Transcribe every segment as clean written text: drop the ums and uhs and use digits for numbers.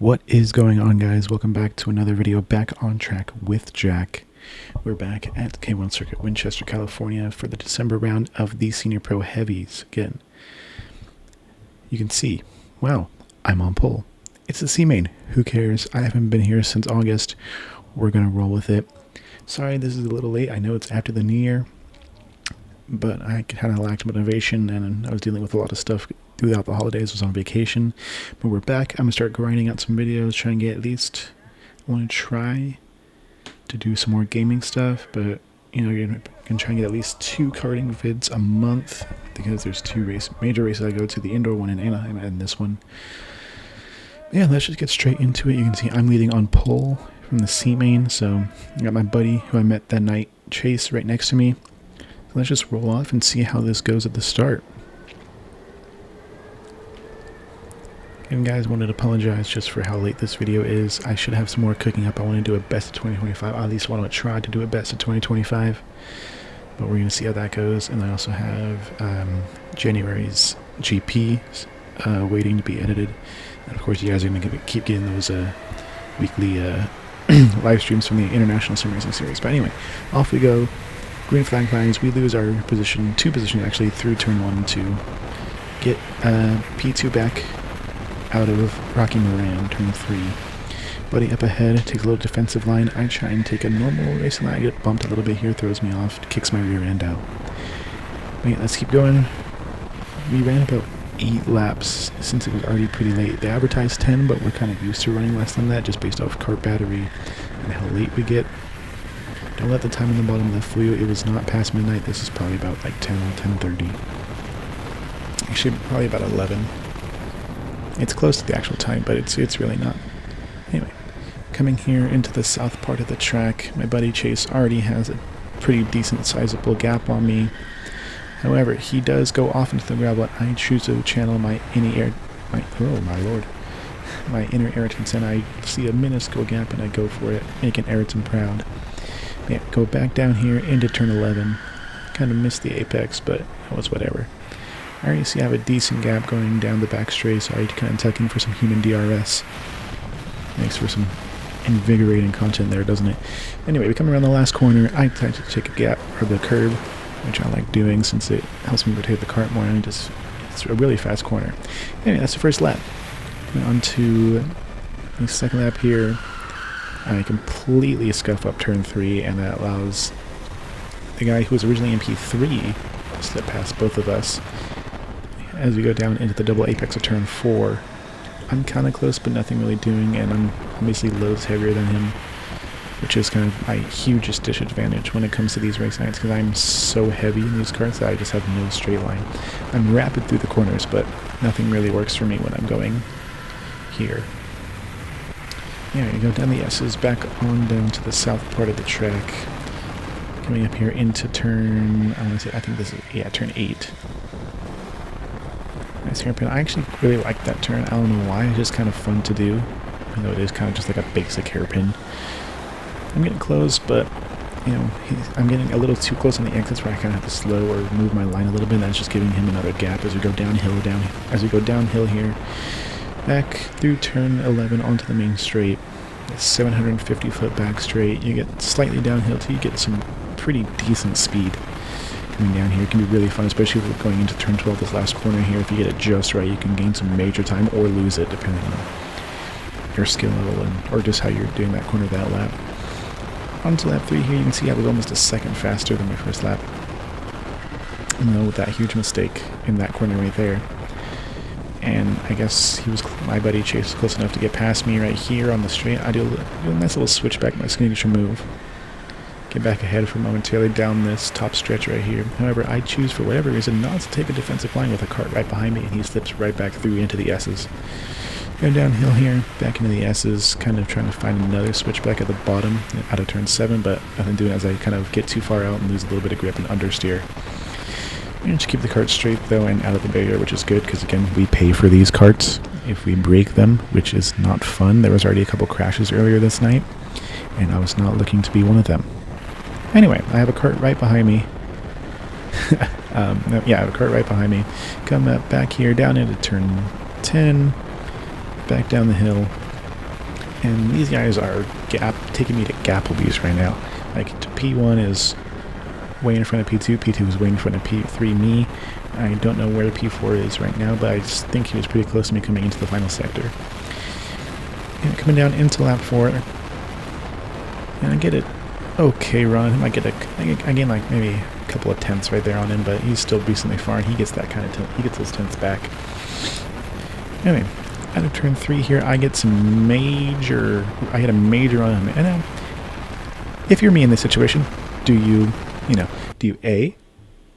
What is going on, guys? Welcome back to another video, back on track with Jack. We're back at K1 Circuit, Winchester, California for the December round of the Senior Pro Heavies. Again, you can see, wow, I'm on pole. It's the C main. Who cares? I haven't been here since August. We're going to roll with it. Sorry, this is a little late. I know it's after the new year, but I kind of lacked motivation and I was dealing with a lot of stuff throughout the holidays. I was on vacation, but we're back. I'm gonna start grinding out some videos, trying to get at least, I want to try to do some more gaming stuff, but you know, you're gonna try and get at least 2 karting vids a month because there's 2 major races I go to, the indoor one in Anaheim and this one. Yeah, let's just get straight into it. You can see I'm leading on pole from the C main, so I got my buddy who I met that night, Chase, right next to me. So let's just roll off and see how this goes at the start. And guys, wanted to apologize just for how late this video is. I should have some more cooking up. I want to do a best of 2025. I at least want to try to do a best of 2025. But we're going to see how that goes. And I also have January's GPs waiting to be edited. And of course, you guys are going to keep getting those weekly live streams from the International Sim Racing Series. But anyway, off we go. Green flag finds. We lose our position, 2 positions actually, through turn 1 to get P2 back out of Rocky Moran, turn 3. Buddy up ahead, takes a little defensive line. I try and take a normal race line. I get bumped a little bit here, throws me off, kicks my rear end out. Wait, let's keep going. We ran about 8 laps since it was already pretty late. They advertised 10, but we're kind of used to running less than that just based off kart battery and how late we get. Don't let the time on the bottom left fool you. It was not past midnight. This is probably about like 10:30. Actually, probably about 11. It's close to the actual time, but it's really not. Anyway, coming here into the south part of the track, my buddy Chase already has a pretty decent sizable gap on me. However, he does go off into the gravel, and I choose to channel my inner irritants, and I see a minuscule gap, and I go for it, making Ayrton proud. Yeah, go back down here into turn 11. Kind of missed the apex, but it was whatever. I already see I have a decent gap going down the back straight, so I kind of tuck in for some human DRS. Makes for some invigorating content there, doesn't it? Anyway, we come around the last corner. I try to take a gap for the curb, which I like doing since it helps me rotate the cart more, and it's a really fast corner. Anyway, that's the first lap. On to the second lap here. I completely scuff up turn 3, and that allows the guy who was originally in P3 to slip past both of us. As we go down into the double apex of turn 4, I'm kind of close, but nothing really doing, and I'm obviously loads heavier than him, which is kind of my hugest disadvantage when it comes to these race nights, because I'm so heavy in these karts that I just have no straight line. I'm rapid through the corners, but nothing really works for me when I'm going here. Yeah, you go down the S's, back on down to the south part of the track, coming up here into turn, I think this is, yeah, turn 8. Nice hairpin. I actually really like that turn. I don't know why. It's just kind of fun to do, even though it is kind of just like a basic hairpin. I'm getting close, but you know, I'm getting a little too close on the exits where I kind of have to slow or move my line a little bit. And that's just giving him another gap as we go downhill. As we go downhill here, back through turn 11 onto the main straight. It's 750-foot back straight. You get slightly downhill till you get some pretty decent speed. Coming down here, it can be really fun, especially if we're going into turn 12, this last corner here. If you get it just right, you can gain some major time or lose it, depending on your skill level or just how you're doing that corner that lap. On to lap 3 here, you can see I was almost a second faster than my first lap. And though with that huge mistake in that corner right there. And I guess my buddy Chase was close enough to get past me right here on the straight. I do a nice little switchback, my signature move. Get back ahead for momentarily down this top stretch right here. However, I choose for whatever reason not to take a defensive line with a cart right behind me, and he slips right back through into the S's. Go downhill here, back into the S's, kind of trying to find another switchback at the bottom out of turn 7, but nothing doing as I kind of get too far out and lose a little bit of grip and understeer. Managed to keep the cart straight though and out of the barrier, which is good because again, we pay for these carts if we break them, which is not fun. There was already a couple crashes earlier this night, and I was not looking to be one of them. Anyway, I have a cart right behind me. Yeah, I have a cart right behind me. Come up back here, down into turn 10, back down the hill, And these guys are taking me to gap abuse right now. Like, P1 is way in front of P2, P2 is way in front of P3 me. I don't know where P4 is right now, but I just think he was pretty close to me coming into the final sector. And coming down into lap 4, and I get it okay run. I gain like maybe a couple of tenths right there on him, but he's still decently far, and he gets that kind of he gets those tenths back. Anyway, out of turn 3 here, I get I hit a major on him. And if you're me in this situation, do you A,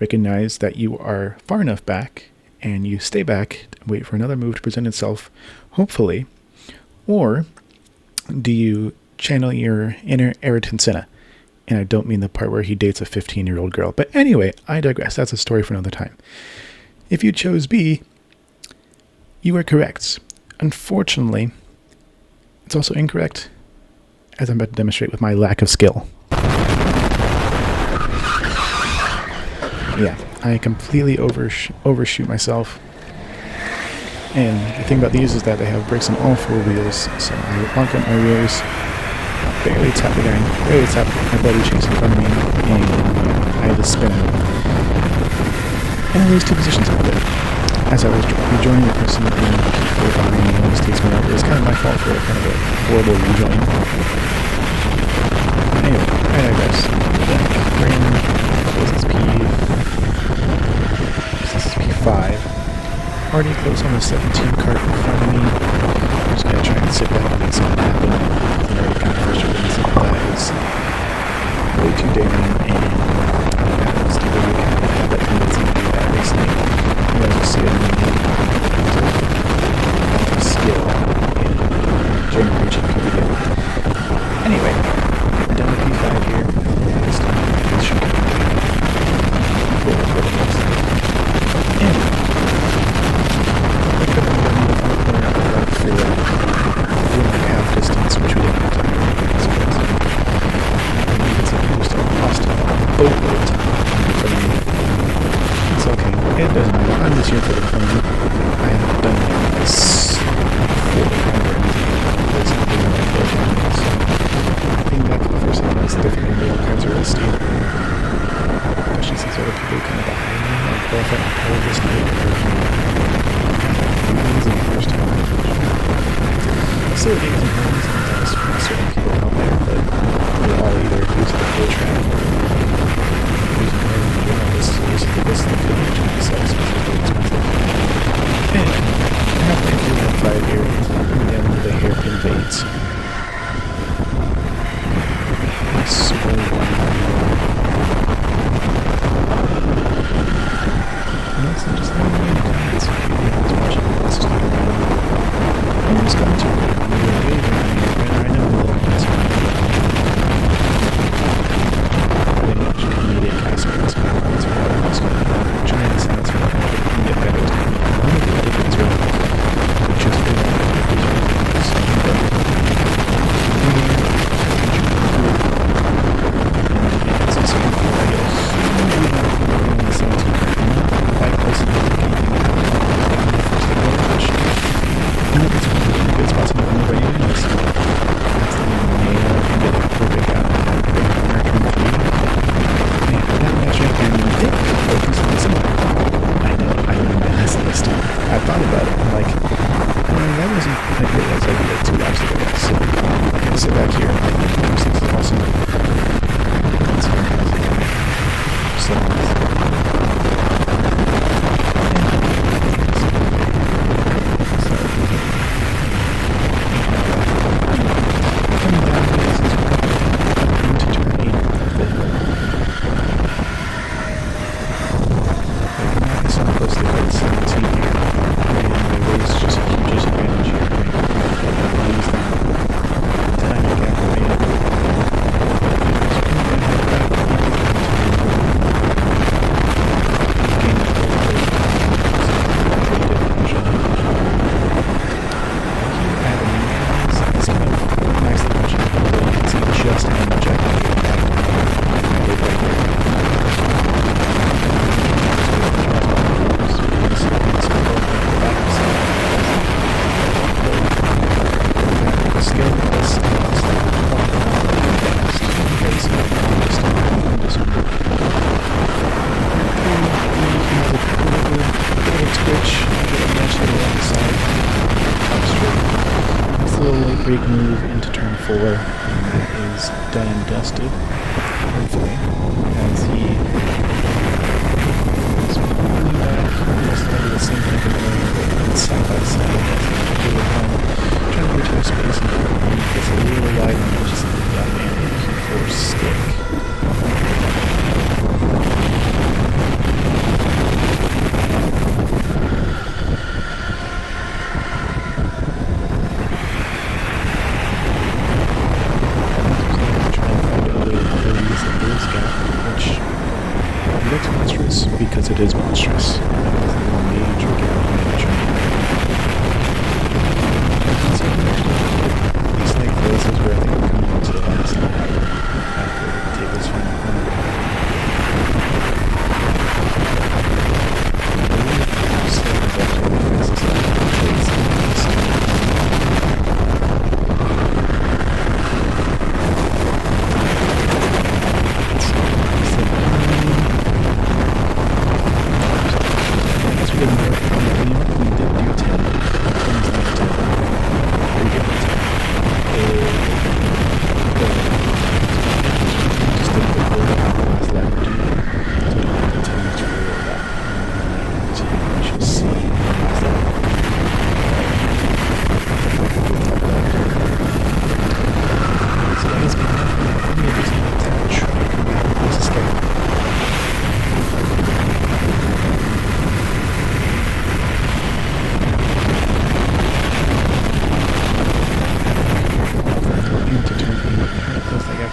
recognize that you are far enough back and you stay back and wait for another move to present itself, hopefully, or do you channel your inner Ayrton Senna? And I don't mean the part where he dates a 15-year-old girl. But anyway, I digress. That's a story for another time. If you chose B, you are correct. Unfortunately, it's also incorrect, as I'm about to demonstrate with my lack of skill. Yeah, I completely overshoot myself. And the thing about these is that they have brakes on all 4 wheels, so I lock up my rears, barely tap my buddy chasing in front of me, and I had to spin out. And I lose 2 positions out there. As I was rejoining the person in P4 behind me, almost takes me over. It's kind of my fault for kind of a horrible rejoin. Anyway, I digress. We're in, this is P5. Already close on the 17 cart in front of me. I'm just going to try and sit back and make something happen. I'm already kind of frustrated with some of that. It's way too daring, and it's the way you kind of have that tendency to do that recently. You guys will see it in the skill in during reaching PBO. Anyway, I'm done with P5 here. This time, this should come forward for the next time. And half distance, which we didn't have time to make. And you can see people still lost a boatload of time from me. It's okay. It doesn't matter. I'm just here for the fun. I haven't done this for the fun or anything. It's something that I feel like so being back for the first time is definitely real kinds of risky. Especially since other people kind of behind me. Like, well, if I can cover this night, the first time. Still games and homes and that is from certain people out there, but we're all either using the full track or using this thing for the engine itself, so it's really expensive. Anyway, I have to enter that 5 here, and then the hairpin fades. Super and also just let me know in the comments if anyone's watching this is not around. I'm just going to I know the comments are pretty much comedic aspects of what's going on. So I'm trying to sound so that I can get better time. One of the other things really just for that little rig move into turn 4, and that is done and dusted, hopefully, as he is pulling back. Almost going to do the same thing going side by side. Trying to reach space and gets a little wide and just got man for stick. Because it is monstrous. Major gap in the train. It's like this is where I think we're coming to the last line after the table's final corner. I believe Slater's actually the fastest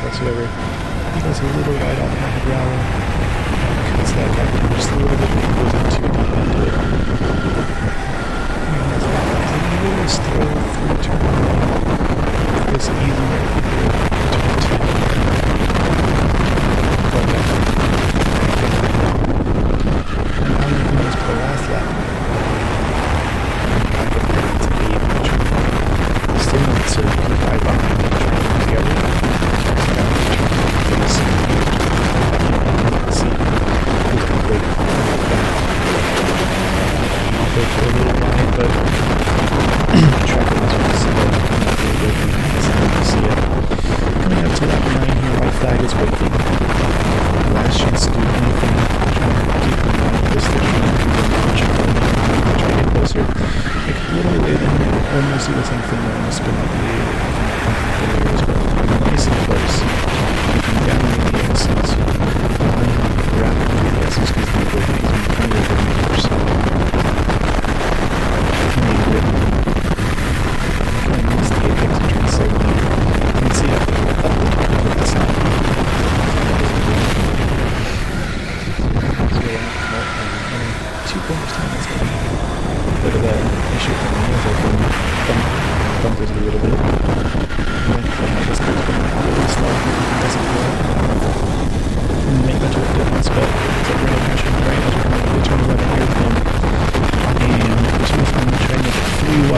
whatsoever. He goes a little wide on the gravel. Cuts that back just a little bit and goes into the end of it. He has a throw through turn 1. It's easy right here. Turn 2. And all you can do is put the last lap. Back up here to 8 on the train. Still not so P5 behind the train together. For a little while, but track was really slow. See it. Coming up to lap 9 here, white flag is waiting. Last chance to do anything. Trying to keep an eye on this thing. Try to get closer. Make a little bit and almost do the same thing. I'm going to spin up the nice and close. Looking down on the X's. Rapidly the X's because the ability is plenty of good meters.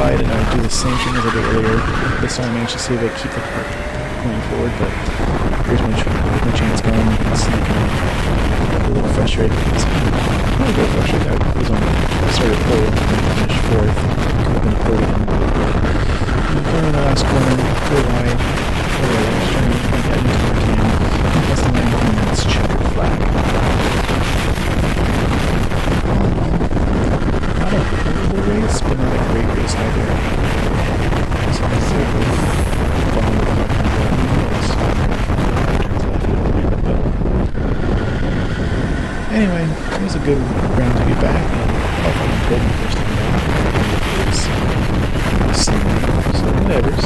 And I would do the same thing as I did earlier. This time I managed to see if I keep the cart going forward, but here's my chance going. It's like a little frustrated. It's a little frustrated. I was on the started pole and finished 4th. Could have been a podium, but going in the last corner, go wide. I was trying to get into the game. That's the 9 minutes checkered flag. Not a horrible race, but not a great race either. So I say with bottom of the anyway, it was a good round to be back. I thought I played the first time out. It was similar, so whatever's.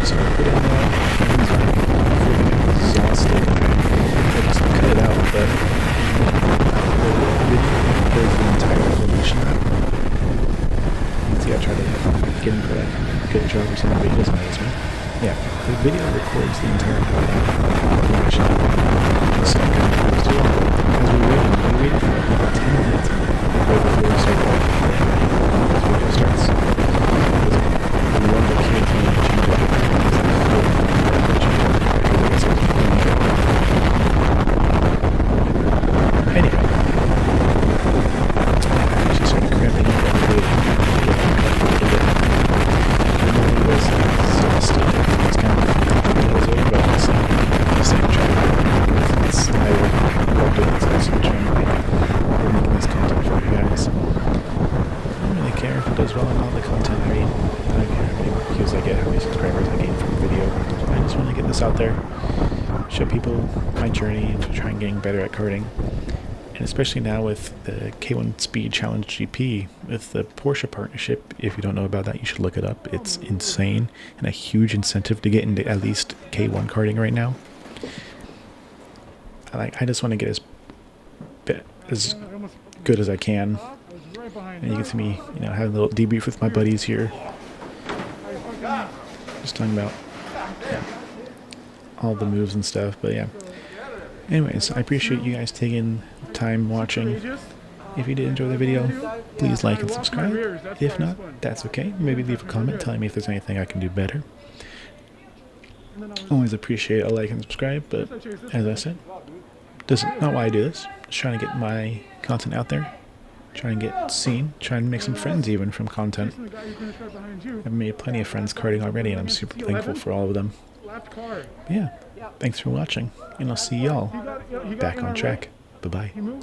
So I put in that. I was exhausted. I just cut it out, but there's the entire evolution out. See, I try to get him for like good job or something, but he doesn't notice me. Yeah, the video records the entire evolution. So I kind of too long. As we waited for about 10 minutes right before we start going. This video starts. We love the kids and the anyway, she started cramping journey into trying getting better at karting. And especially now with the K1 Speed Challenge GP, with the Porsche partnership, if you don't know about that, you should look it up. It's insane and a huge incentive to get into at least K1 karting right now. I just want to get as good as I can. And you can see me, having a little debrief with my buddies here. Just talking about all the moves and stuff, but yeah. Anyways, I appreciate you guys taking time watching. If you did enjoy the video, please like and subscribe. If not, that's okay. Maybe leave a comment telling me if there's anything I can do better. Always appreciate a like and subscribe, but as I said, this is not why I do this. Just trying to get my content out there. Trying to get seen. Trying to make some friends even from content. I've made plenty of friends karting already, and I'm super thankful for all of them. But yeah, thanks for watching, and I'll see y'all back on track. Bye-bye.